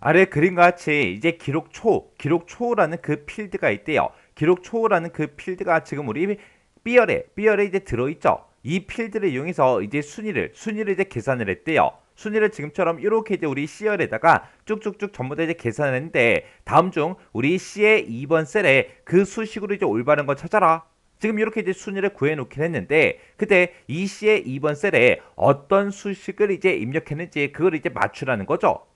아래 그림과 같이 이제 기록초라는 그 필드가 있대요. 기록초라는 그 필드가 지금 우리 B열에 이제 들어있죠. 이 필드를 이용해서 이제 순위를 이제 계산을 했대요. 순위를 지금처럼 이렇게 이제 우리 C열에다가 쭉쭉쭉 전부 다 이제 계산을 했는데, 다음 중 우리 C의 2번 셀에 그 수식으로 이제 올바른 거 찾아라. 지금 이렇게 이제 순위를 구해놓긴 했는데, 그때 이 C의 2번 셀에 어떤 수식을 이제 입력했는지 그걸 이제 맞추라는 거죠.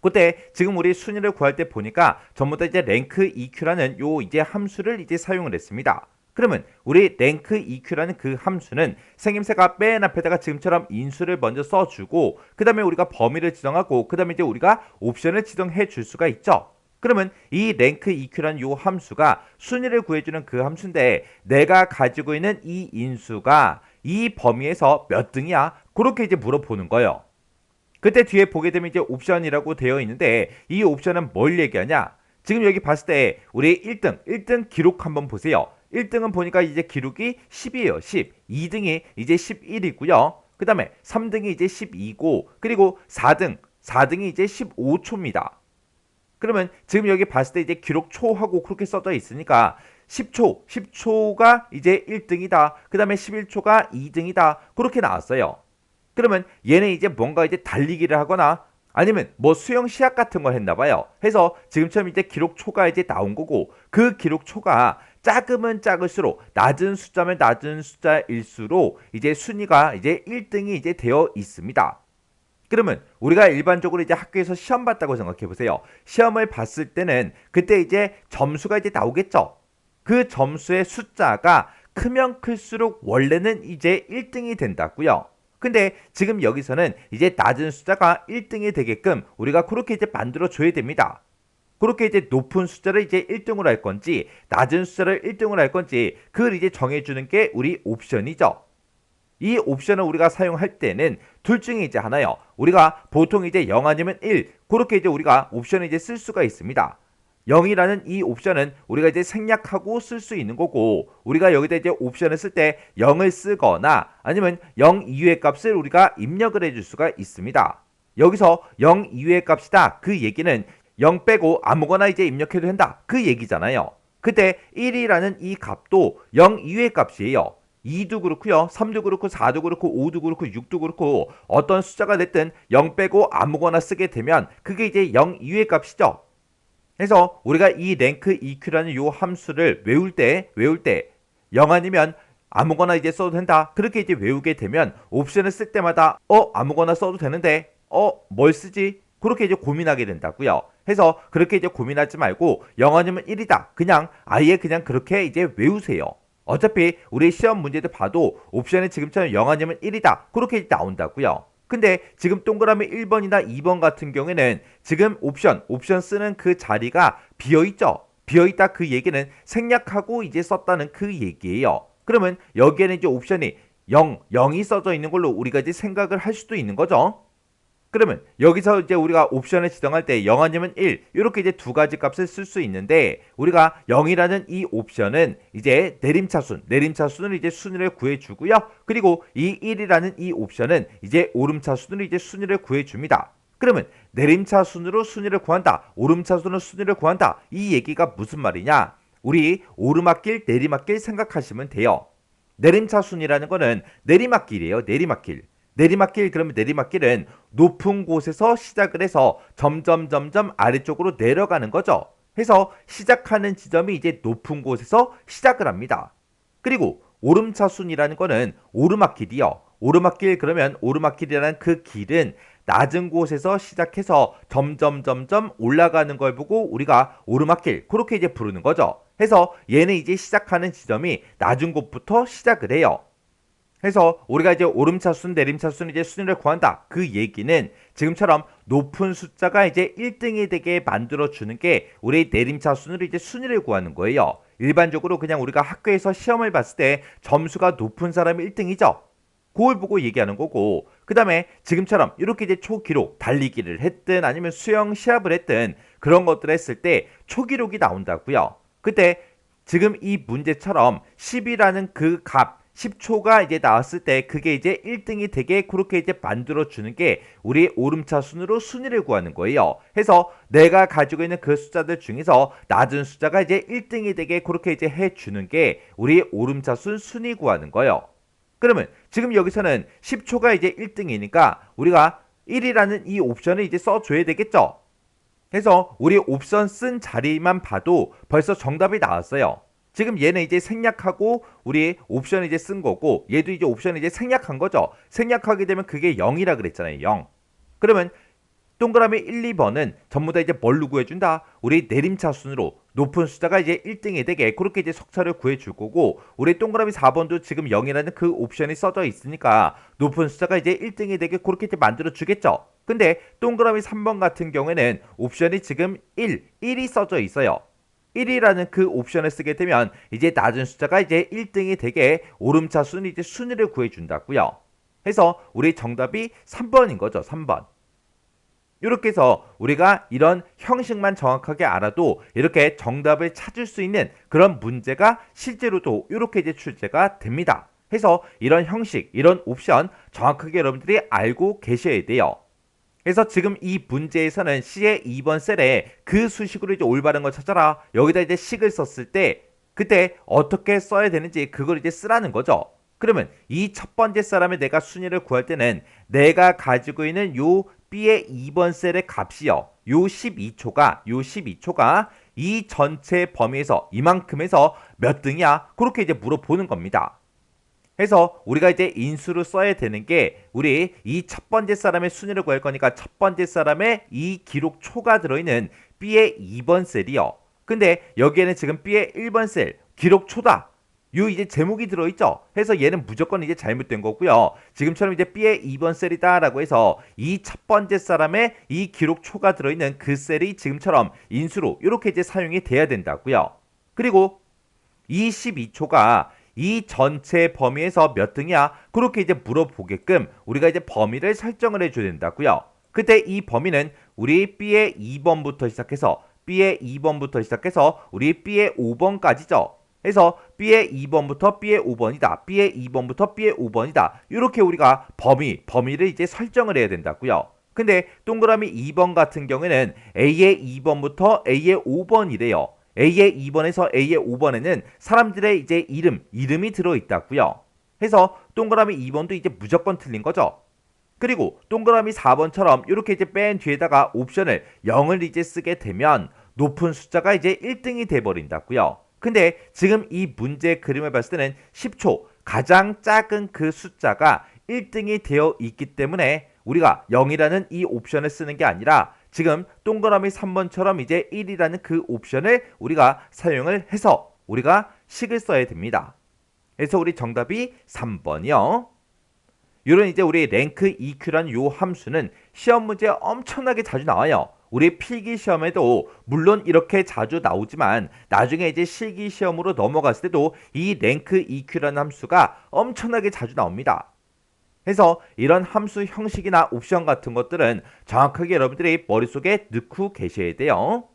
그때 지금 우리 순위를 구할 때 보니까 전부 다 이제 랭크 EQ라는 요 이제 함수를 이제 사용을 했습니다. 그러면 우리 랭크 EQ라는 그 함수는 생김새가 맨 앞에다가 지금처럼 인수를 먼저 써주고, 그 다음에 우리가 범위를 지정하고, 그 다음에 이제 우리가 옵션을 지정해 줄 수가 있죠. 그러면 이 랭크 EQ라는 요 함수가 순위를 구해주는 그 함수인데, 내가 가지고 있는 이 인수가 이 범위에서 몇 등이야? 그렇게 이제 물어보는 거예요. 그때 뒤에 보게 되면 이제 옵션이라고 되어 있는데, 이 옵션은 뭘 얘기하냐? 지금 여기 봤을 때 우리 1등 기록 한번 보세요. 1등은 보니까 이제 기록이 10이에요. 10. 2등이 이제 11이고요. 그 다음에 3등이 이제 12고, 그리고 4등이 이제 15초입니다. 그러면 지금 여기 봤을 때 이제 기록 초하고 그렇게 써져 있으니까 10초가 이제 1등이다. 그 다음에 11초가 2등이다. 그렇게 나왔어요. 그러면 얘는 이제 뭔가 이제 달리기를 하거나 아니면 뭐 수영 시합 같은 걸 했나 봐요. 해서 지금처럼 이제 기록 초가 이제 나온 거고, 그 기록 초가 작으면 작을수록 낮은 숫자면 낮은 숫자일수록 이제 순위가 이제 1등이 이제 되어 있습니다. 그러면 우리가 일반적으로 이제 학교에서 시험 봤다고 생각해 보세요. 시험을 봤을 때는 그때 이제 점수가 이제 나오겠죠. 그 점수의 숫자가 크면 클수록 원래는 이제 1등이 된다고요. 근데 지금 여기서는 이제 낮은 숫자가 1등이 되게끔 우리가 그렇게 이제 만들어 줘야 됩니다. 그렇게 이제 높은 숫자를 이제 1등으로 할 건지 낮은 숫자를 1등으로 할 건지 그걸 이제 정해주는 게 우리 옵션이죠. 이 옵션을 우리가 사용할 때는 둘 중에 이제 하나요. 우리가 보통 이제 0 아니면 1 그렇게 이제 우리가 옵션을 이제 쓸 수가 있습니다. 0이라는 이 옵션은 우리가 이제 생략하고 쓸 수 있는 거고, 우리가 여기다 이제 옵션을 쓸 때 0을 쓰거나 아니면 0 이후의 값을 우리가 입력을 해줄 수가 있습니다. 여기서 0 이후의 값이다. 그 얘기는 0 빼고 아무거나 이제 입력해도 된다. 그 얘기잖아요. 그때 1이라는 이 값도 0 이후의 값이에요. 2도 그렇고요. 3도 그렇고 4도 그렇고 5도 그렇고 6도 그렇고 어떤 숫자가 됐든 0 빼고 아무거나 쓰게 되면 그게 이제 0 이후의 값이죠. 그래서 우리가 이 랭크 EQ라는 요 함수를 외울 때 0 아니면 아무거나 이제 써도 된다. 그렇게 이제 외우게 되면 옵션을 쓸 때마다 아무거나 써도 되는데 뭘 쓰지? 그렇게 이제 고민하게 된다고요. 해서 그렇게 이제 고민하지 말고 0 아니면 1이다. 그냥 아예 그냥 그렇게 이제 외우세요. 어차피 우리 시험 문제들 봐도 옵션이 지금처럼 0 아니면 1이다. 그렇게 나온다고요. 근데 지금 동그라미 1번이나 2번 같은 경우에는 지금 옵션 쓰는 그 자리가 비어있죠. 비어있다 그 얘기는 생략하고 이제 썼다는 그 얘기예요. 그러면 여기에는 이제 옵션이 0이 써져 있는 걸로 우리가 이제 생각을 할 수도 있는 거죠. 그러면 여기서 이제 우리가 옵션을 지정할 때 0 아니면 1 이렇게 이제 두 가지 값을 쓸 수 있는데, 우리가 0이라는 이 옵션은 이제 내림차순을 이제 순위를 구해주고요. 그리고 이 1이라는 이 옵션은 이제 오름차순으로 이제 순위를 구해줍니다. 그러면 내림차순으로 순위를 구한다, 오름차순으로 순위를 구한다, 이 얘기가 무슨 말이냐? 우리 오르막길 내리막길 생각하시면 돼요. 내림차순이라는 거는 내리막길이에요. 내리막길 그러면 내리막길은 높은 곳에서 시작을 해서 점점 아래쪽으로 내려가는 거죠. 해서 시작하는 지점이 이제 높은 곳에서 시작을 합니다. 그리고 오름차순이라는 거는 오르막길이요. 오르막길 그러면 오르막길이라는 그 길은 낮은 곳에서 시작해서 점점 올라가는 걸 보고 우리가 오르막길 그렇게 이제 부르는 거죠. 해서 얘는 이제 시작하는 지점이 낮은 곳부터 시작을 해요. 해서 우리가 이제 오름차순, 내림차순 이제 순위를 구한다. 그 얘기는 지금처럼 높은 숫자가 이제 1등이 되게 만들어 주는 게 우리 내림차순으로 이제 순위를 구하는 거예요. 일반적으로 그냥 우리가 학교에서 시험을 봤을 때 점수가 높은 사람이 1등이죠. 그걸 보고 얘기하는 거고, 그 다음에 지금처럼 이렇게 이제 초기록, 달리기를 했든 아니면 수영 시합을 했든 그런 것들을 했을 때 초기록이 나온다고요. 그때 지금 이 문제처럼 10이라는 그 값, 10초가 이제 나왔을 때 그게 이제 1등이 되게 그렇게 이제 만들어 주는 게 우리 오름차 순으로 순위를 구하는 거예요. 해서 내가 가지고 있는 그 숫자들 중에서 낮은 숫자가 이제 1등이 되게 그렇게 이제 해 주는 게 우리 오름차 순 순위 구하는 거예요. 그러면 지금 여기서는 10초가 이제 1등이니까 우리가 1이라는 이 옵션을 이제 써줘야 되겠죠. 해서 우리 옵션 쓴 자리만 봐도 벌써 정답이 나왔어요. 지금 얘는 이제 생략하고 우리 옵션을 이제 쓴 거고 얘도 이제 옵션을 이제 생략한 거죠. 생략하게 되면 그게 0이라 그랬잖아요. 0. 그러면 동그라미 1, 2번은 전부 다 이제 뭘로 구해준다? 우리 내림차 순으로 높은 숫자가 이제 1등이 되게 그렇게 이제 석차를 구해줄 거고 우리 동그라미 4번도 지금 0이라는 그 옵션이 써져 있으니까 높은 숫자가 이제 1등이 되게 그렇게 이제 만들어 주겠죠. 근데 동그라미 3번 같은 경우에는 옵션이 지금 1이 써져 있어요. 1이라는 그 옵션을 쓰게 되면 이제 낮은 숫자가 이제 1등이 되게 오름차 순위 이제 순위를 구해준다고요. 해서 우리 정답이 3번인 거죠. 3번. 이렇게 해서 우리가 이런 형식만 정확하게 알아도 이렇게 정답을 찾을 수 있는 그런 문제가 실제로도 이렇게 이제 출제가 됩니다. 해서 이런 형식, 이런 옵션 정확하게 여러분들이 알고 계셔야 돼요. 그래서 지금 이 문제에서는 C의 2번 셀에 그 수식으로 이제 올바른 걸 찾아라. 여기다 이제 식을 썼을 때 그때 어떻게 써야 되는지 그걸 이제 쓰라는 거죠. 그러면 이 첫 번째 사람의 내가 순위를 구할 때는 내가 가지고 있는 요 B의 2번 셀의 값이요. 요 12초가 이 전체 범위에서 이만큼에서 몇 등이야? 그렇게 이제 물어보는 겁니다. 해서 우리가 이제 인수를 써야 되는 게 우리 이 첫 번째 사람의 순위를 구할 거니까 첫 번째 사람의 이 기록 초가 들어있는 B의 2번 셀이요. 근데 여기에는 지금 B의 1번 셀 기록 초다. 요 이제 제목이 들어있죠. 해서 얘는 무조건 이제 잘못된 거고요. 지금처럼 이제 B의 2번 셀이다라고 해서 이 첫 번째 사람의 이 기록 초가 들어있는 그 셀이 지금처럼 인수로 이렇게 이제 사용이 돼야 된다고요. 그리고 이 12초가 이 전체 범위에서 몇 등이야? 그렇게 이제 물어보게끔 우리가 이제 범위를 설정을 해줘야 된다고요. 그때 이 범위는 우리 B의 2번부터 시작해서 우리 B의 5번까지죠. 해서 B의 2번부터 B의 5번이다. B의 2번부터 B의 5번이다. 이렇게 우리가 범위를 이제 설정을 해야 된다고요. 근데 동그라미 2번 같은 경우에는 A의 2번부터 A의 5번이래요. A의 2번에서 A의 5번에는 사람들의 이제 이름이 들어있다고요. 해서 동그라미 2번도 이제 무조건 틀린 거죠. 그리고 동그라미 4번처럼 이렇게 이제 맨 뒤에다가 옵션을 0을 이제 쓰게 되면 높은 숫자가 이제 1등이 돼버린다고요. 근데 지금 이 문제 그림을 봤을 때는 10초 가장 작은 그 숫자가 1등이 되어 있기 때문에 우리가 0이라는 이 옵션을 쓰는 게 아니라 지금 동그라미 3번처럼 이제 1이라는 그 옵션을 우리가 사용을 해서 우리가 식을 써야 됩니다. 그래서 우리 정답이 3번이요. 이런 이제 우리 랭크 EQ라는 요 함수는 시험 문제에 엄청나게 자주 나와요. 우리 필기 시험에도 물론 이렇게 자주 나오지만 나중에 이제 실기 시험으로 넘어갔을 때도 이 랭크 EQ라는 함수가 엄청나게 자주 나옵니다. 해서 이런 함수 형식이나 옵션 같은 것들은 정확하게 여러분들이 머릿속에 넣고 계셔야 돼요.